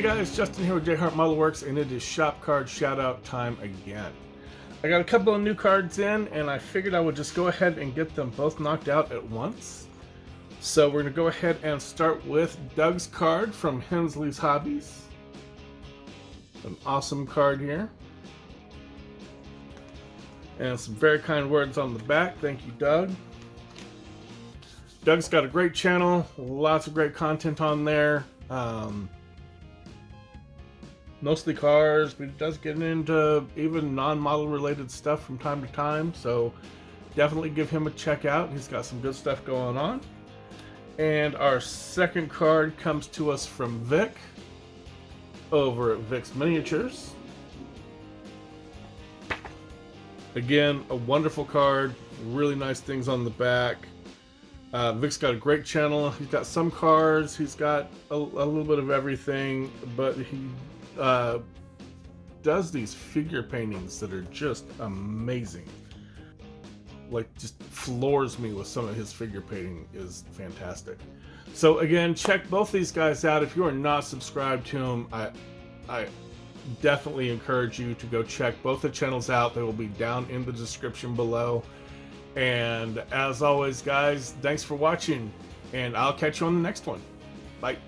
Hey guys, Justin here with J Hart Model Works, and it is shop card shout out time again. I got a couple of new cards in, and I figured I would just go ahead and get them both knocked out at once. So we're going to go ahead and start with Doug's card from Hensley's Hobbies. An awesome card here. And some very kind words on the back. Thank you, Doug. Doug's got a great channel, lots of great content on there. Mostly cars, but he does get into even non-model related stuff from time to time, so definitely give him a check out. He's got some good stuff going on. And our second card comes to us from Vic over at Vic's Miniatures. Again, a wonderful card, really nice things on the back. Vic's got a great channel. He's got some cars, he's got a little bit of everything, but he does these figure paintings that are just amazing. Like, just floors me with some of his figure painting. Is fantastic. So again, check both these guys out. If you are not subscribed to them, I definitely encourage you to go check both the channels out. They will be down in the description below. And as always, guys, thanks for watching, and I'll catch you on the next one. Bye.